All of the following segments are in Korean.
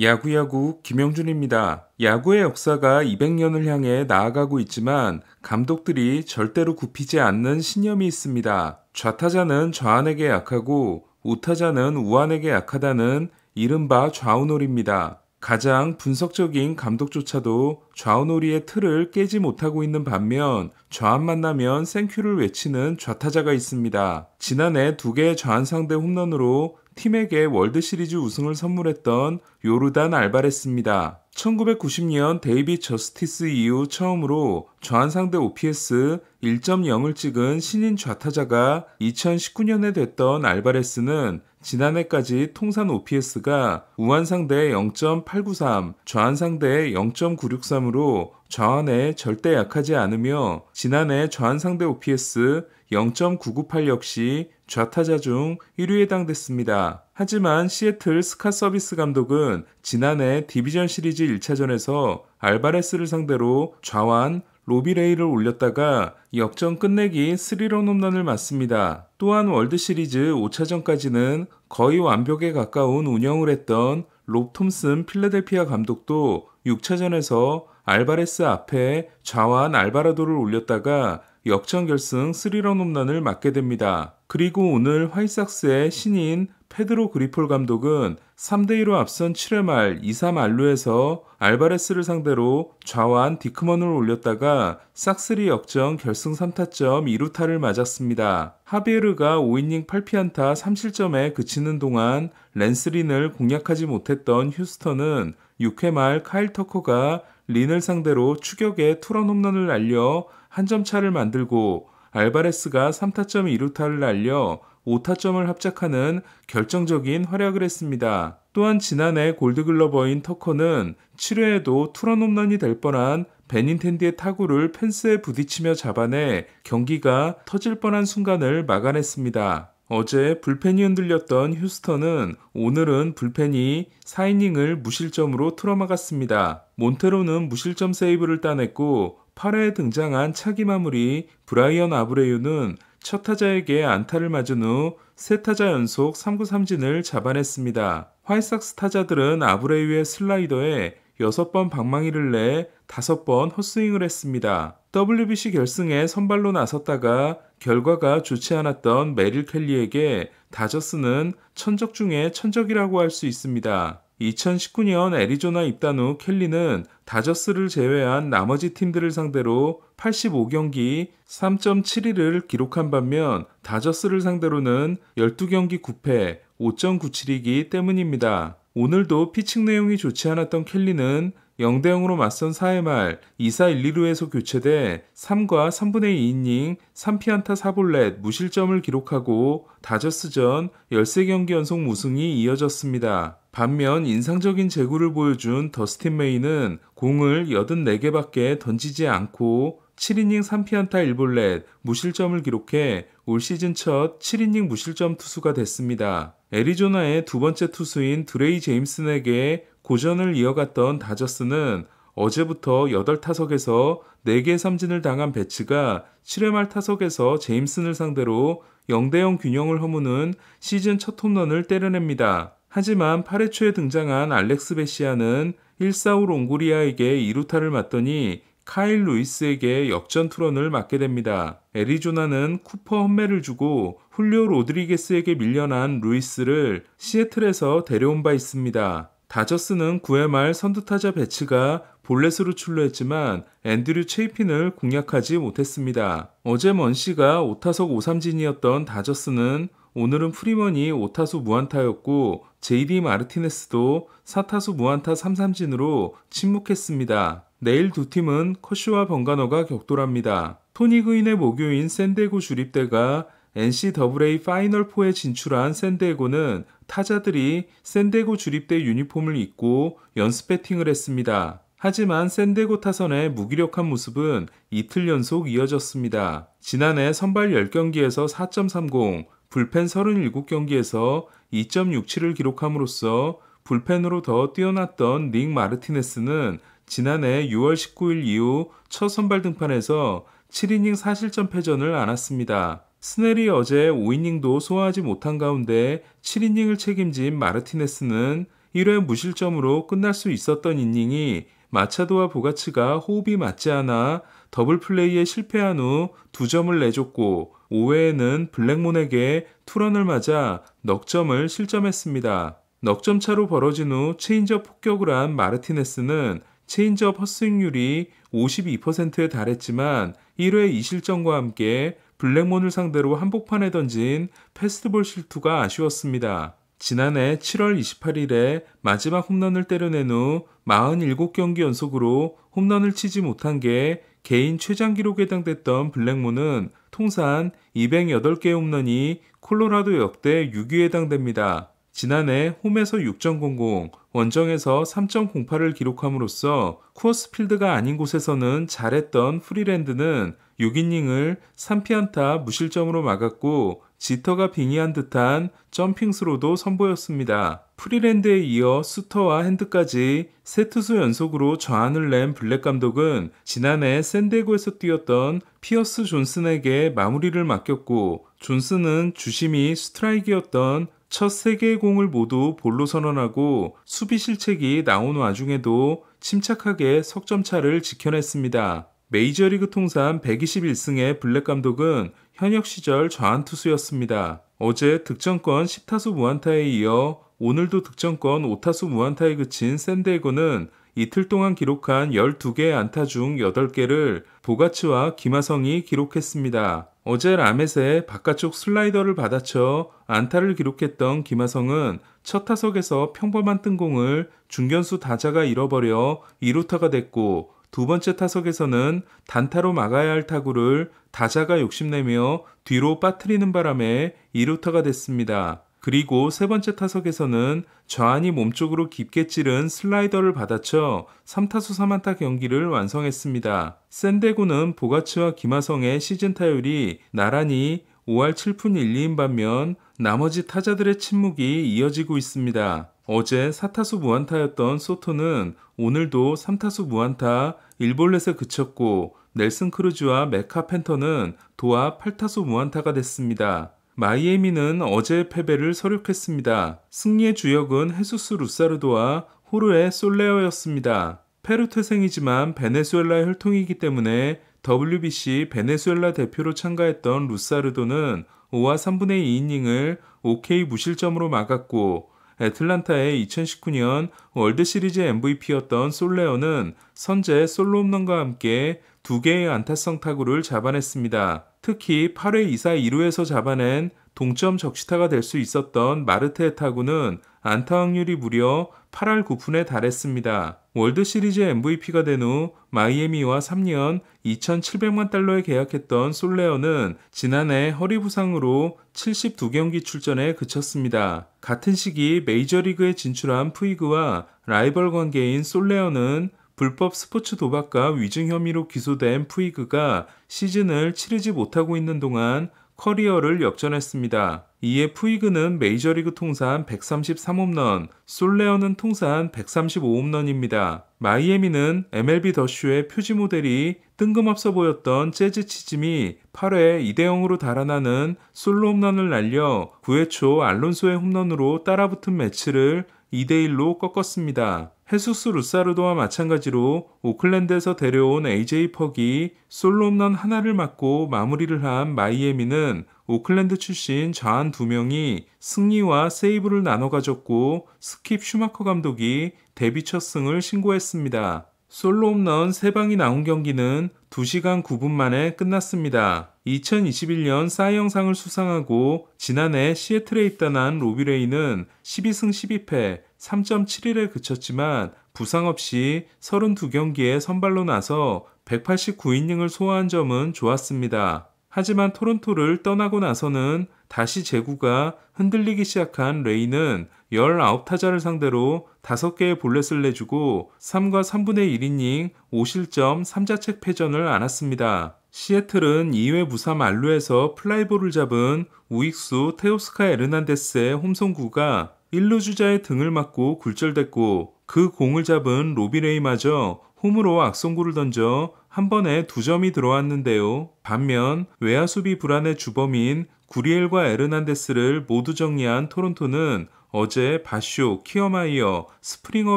야구야구 김영준입니다. 야구의 역사가 200년을 향해 나아가고 있지만 감독들이 절대로 굽히지 않는 신념이 있습니다. 좌타자는 좌완에게 약하고 우타자는 우완에게 약하다는 이른바 좌우놀이입니다. 가장 분석적인 감독조차도 좌우놀이의 틀을 깨지 못하고 있는 반면 좌완 만나면 생큐를 외치는 좌타자가 있습니다. 지난해 2개의 좌완 상대 홈런으로 팀에게 월드시리즈 우승을 선물했던 요르단 알바레스입니다. 1990년 데이빗 저스티스 이후 처음으로 좌완 상대 OPS 1.0을 찍은 신인 좌타자가 2019년에 됐던 알바레스는 지난해까지 통산 OPS가 우완 상대 0.893, 좌완 상대 0.963으로 좌완에 절대 약하지 않으며 지난해 좌완 상대 OPS 0.998 역시 좌타자 중 1위에 해당됐습니다. 하지만 시애틀 스카 서비스 감독은 지난해 디비전 시리즈 1차전에서 알바레스를 상대로 좌완 로비레이를 올렸다가 역전 끝내기 3런 홈런을 맞습니다. 또한 월드시리즈 5차전까지는 거의 완벽에 가까운 운영을 했던 롭 톰슨 필라델피아 감독도 6차전에서 알바레스 앞에 좌완 알바라도를 올렸다가 역전 결승 3런 홈런을 맞게 됩니다. 그리고 오늘 화이삭스의 신인 페드로 그리폴 감독은 3대2로 앞선 7회 말 2-3 안루에서 알바레스를 상대로 좌완 디크먼을 올렸다가 싹쓸이 역전 결승 3타점 2루타를 맞았습니다. 하비에르가 5이닝 8피안타 3실점에 그치는 동안 랜스린을 공략하지 못했던 휴스턴은 6회 말 카일 터커가 린을 상대로 추격에 투런 홈런을 날려 한 점 차를 만들고 알바레스가 3타점 2루타를 날려 5타점을 합작하는 결정적인 활약을 했습니다. 또한 지난해 골드글러버인 터커는 7회에도 투런 홈런이 될 뻔한 베닌텐디의 타구를 펜스에 부딪히며 잡아내 경기가 터질 뻔한 순간을 막아냈습니다. 어제 불펜이 흔들렸던 휴스턴은 오늘은 불펜이 4이닝을 무실점으로 틀어막았습니다. 몬테로는 무실점 세이브를 따냈고 8회에 등장한 차기 마무리 브라이언 아브레유는 첫 타자에게 안타를 맞은 후 3타자 연속 3구 3진을 잡아냈습니다. 화이삭스 타자들은 아브레유의 슬라이더에 6번 방망이를 내 5번 헛스윙을 했습니다. WBC 결승에 선발로 나섰다가 결과가 좋지 않았던 메릴 켈리에게 다저스는 천적 중에 천적이라고 할 수 있습니다. 2019년 애리조나 입단 후 켈리는 다저스를 제외한 나머지 팀들을 상대로 85경기 3.71을 기록한 반면 다저스를 상대로는 12경기 9패 5.97이기 때문입니다. 오늘도 피칭 내용이 좋지 않았던 켈리는 0대0으로 맞선 4회 말 2사 1, 2루에서 교체돼 3과 3분의 2이닝 3피안타 4볼넷 무실점을 기록하고 다저스전 13경기 연속 무승이 이어졌습니다. 반면 인상적인 제구를 보여준 더스틴 메이는 공을 84개밖에 던지지 않고 7이닝 3피안타 1볼넷 무실점을 기록해 올 시즌 첫 7이닝 무실점 투수가 됐습니다. 애리조나의 두 번째 투수인 드레이 제임슨에게 고전을 이어갔던 다저스는 어제부터 8타석에서 4개의 삼진을 당한 배츠가 7회 말 타석에서 제임슨을 상대로 0대0 균형을 허무는 시즌 첫 홈런을 때려냅니다. 하지만 8회 초에 등장한 알렉스 베시아는 1사후 롱고리아에게 2루타를 맞더니 카일 루이스에게 역전 투런을 맞게 됩니다. 애리조나는 쿠퍼 험매를 주고 훌리오 로드리게스에게 밀려난 루이스를 시애틀에서 데려온 바 있습니다. 다저스는 9회 말 선두타자 배츠가 볼넷으로 출루했지만 앤드류 체이핀을 공략하지 못했습니다. 어제 먼시가 5타석 5삼진이었던 다저스는 오늘은 프리먼이 5타수 무안타였고 JD 마르티네스도 4타수 무안타 3삼진으로 침묵했습니다. 내일 두 팀은 커쇼와 번가너가 격돌합니다. 토니 그인의 모교인 샌디에고 주립대가 NCAA 파이널4에 진출한 샌디에고는 타자들이 샌디에고 주립대 유니폼을 입고 연습 배팅을 했습니다. 하지만 샌디에고 타선의 무기력한 모습은 이틀 연속 이어졌습니다. 지난해 선발 10경기에서 4.30, 불펜 37경기에서 2.67을 기록함으로써 불펜으로 더 뛰어났던 닉 마르티네스는 지난해 6월 19일 이후 첫 선발 등판에서 7이닝 4실점 패전을 안았습니다. 스넬이 어제 5이닝도 소화하지 못한 가운데 7이닝을 책임진 마르티네스는 1회 무실점으로 끝날 수 있었던 이닝이 마차도와 보가츠가 호흡이 맞지 않아 더블 플레이에 실패한 후 2점을 내줬고 5회에는 블랙몬에게 투런을 맞아 넉점을 실점했습니다. 넉점 차로 벌어진 후 체인지업 폭격을 한 마르티네스는 체인지업 헛스윙률이 52%에 달했지만 1회 2실점과 함께 블랙몬을 상대로 한복판에 던진 패스트볼 실투가 아쉬웠습니다. 지난해 7월 28일에 마지막 홈런을 때려낸 후 47경기 연속으로 홈런을 치지 못한 게 개인 최장 기록에 해당됐던 블랙몬은 통산 208개의 홈런이 콜로라도 역대 6위에 해당됩니다. 지난해 홈에서 6.00, 원정에서 3.08을 기록함으로써 쿠어스필드가 아닌 곳에서는 잘했던 프리랜드는 6이닝을 3피안타 무실점으로 막았고 지터가 빙의한 듯한 점핑스로도 선보였습니다. 프리랜드에 이어 수터와 핸드까지 세 투수 연속으로 저안을 낸 블랙 감독은 지난해 샌디에고에서 뛰었던 피어스 존슨에게 마무리를 맡겼고 존슨은 주심이 스트라이크였던 첫 3개의 공을 모두 볼로 선언하고 수비 실책이 나온 와중에도 침착하게 석점차를 지켜냈습니다. 메이저리그 통산 121승의 블랙 감독은 현역 시절 좌완투수였습니다. 어제 득점권 10타수 무안타에 이어 오늘도 득점권 5타수 무안타에 그친 샌디에고는 이틀 동안 기록한 12개의 안타 중 8개를 보가츠와 김하성이 기록했습니다. 어제 라멧의 바깥쪽 슬라이더를 받아쳐 안타를 기록했던 김하성은 첫 타석에서 평범한 뜬공을 중견수 다자가 잃어버려 2루타가 됐고 두 번째 타석에서는 단타로 막아야 할 타구를 다자가 욕심내며 뒤로 빠뜨리는 바람에 2루타가 됐습니다. 그리고 세 번째 타석에서는 좌안이 몸쪽으로 깊게 찌른 슬라이더를 받아쳐 3타수 3안타 경기를 완성했습니다. 샌디에고는 보가츠와 김하성의 시즌 타율이 나란히 5할 7푼 1리인 반면 나머지 타자들의 침묵이 이어지고 있습니다. 어제 4타수 무안타였던 소토는 오늘도 3타수 무안타 1볼넷에 그쳤고 넬슨 크루즈와 메카 펜터는 도합 8타수 무안타가 됐습니다. 마이애미는 어제의 패배를 서력했습니다. 승리의 주역은 헤수스 루사르도와 호르의 솔레어였습니다. 페루 태생이지만 베네수엘라 혈통이기 때문에 WBC 베네수엘라 대표로 참가했던 루사르도는 5와 3분의 2이닝을 OK 무실점으로 막았고 애틀란타의 2019년 월드시리즈 MVP였던 솔레어는 선제 솔로 홈런과 함께 2개의 안타성 타구를 잡아냈습니다. 특히 8회 2사 2루에서 잡아낸 동점 적시타가 될 수 있었던 마르테의 타구는 안타 확률이 무려 8할 9푼에 달했습니다. 월드시리즈 MVP가 된 후 마이애미와 3년 2,700만 달러에 계약했던 솔레어는 지난해 허리 부상으로 72경기 출전에 그쳤습니다. 같은 시기 메이저리그에 진출한 푸이그와 라이벌 관계인 솔레어는 불법 스포츠 도박과 위증 혐의로 기소된 푸이그가 시즌을 치르지 못하고 있는 동안 커리어를 역전했습니다. 이에 푸이그는 메이저리그 통산 133홈런, 솔레어는 통산 135홈런입니다. 마이애미는 MLB 더쇼의 표지 모델이 뜬금없어 보였던 재즈 치즘이 8회 2대0으로 달아나는 솔로 홈런을 날려 9회 초 알론소의 홈런으로 따라붙은 매치를 2대1로 꺾었습니다. 헤수스 루사르도와 마찬가지로 오클랜드에서 데려온 AJ 퍽이 솔로 홈런 하나를 맞고 마무리를 한 마이애미는 오클랜드 출신 좌완 2명이 승리와 세이브를 나눠 가졌고 스킵 슈마커 감독이 데뷔 첫 승을 신고했습니다. 솔로 홈런 3방이 나온 경기는 2시간 9분 만에 끝났습니다. 2021년 사이영상을 수상하고 지난해 시애틀에 입단한 로비레이는 12승 12패 3.71에 그쳤지만 부상 없이 32경기에 선발로 나서 189이닝을 소화한 점은 좋았습니다. 하지만 토론토를 떠나고 나서는 다시 제구가 흔들리기 시작한 레이는 19타자를 상대로 5개의 볼넷을 내주고 3과 3분의 1이닝 5실점 3자책 패전을 안았습니다. 시애틀은 2회 무사 만루에서 플라이볼을 잡은 우익수 테오스카 에르난데스의 홈송구가 1루 주자의 등을 맞고 굴절됐고 그 공을 잡은 로비레이마저 홈으로 악송구를 던져 한 번에 2점이 들어왔는데요. 반면 외야 수비 불안의 주범인 구리엘과 에르난데스를 모두 정리한 토론토는 어제 바쇼, 키어마이어, 스프링어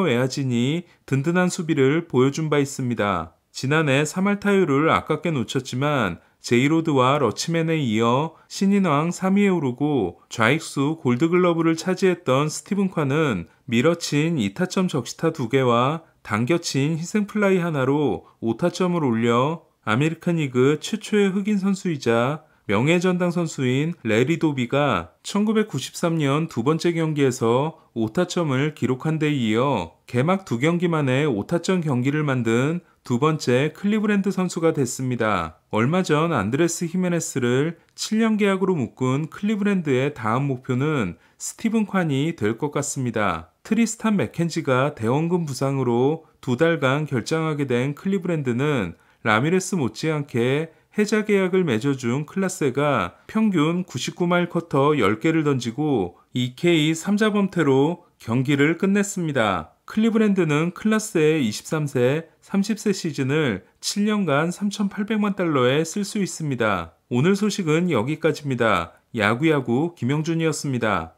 외야진이 든든한 수비를 보여준 바 있습니다. 지난해 3할 타율을 아깝게 놓쳤지만 제이로드와 러치맨에 이어 신인왕 3위에 오르고 좌익수 골드글러브를 차지했던 스티븐 콴은 밀어친 2타점 적시타 2개와 당겨친 희생플라이 하나로 5타점을 올려 아메리칸 리그 최초의 흑인 선수이자 명예전당 선수인 레리 도비가 1993년 두 번째 경기에서 5타점을 기록한 데 이어 개막 2경기 만에 5타점 경기를 만든 두 번째 클리브랜드 선수가 됐습니다. 얼마 전 안드레스 히메네스를 7년 계약으로 묶은 클리브랜드의 다음 목표는 스티븐 콴이 될 것 같습니다. 트리스탄 맥켄지가 대원금 부상으로 2달간 결장하게 된 클리브랜드는 라미레스 못지않게 해자 계약을 맺어준 클라세가 평균 99마일 커터 10개를 던지고 2K 3자범퇴로 경기를 끝냈습니다. 클리브랜드는 클라세의 23세, 30세 시즌을 7년간 3,800만 달러에 쓸 수 있습니다. 오늘 소식은 여기까지입니다. 야구야구 김영준이었습니다.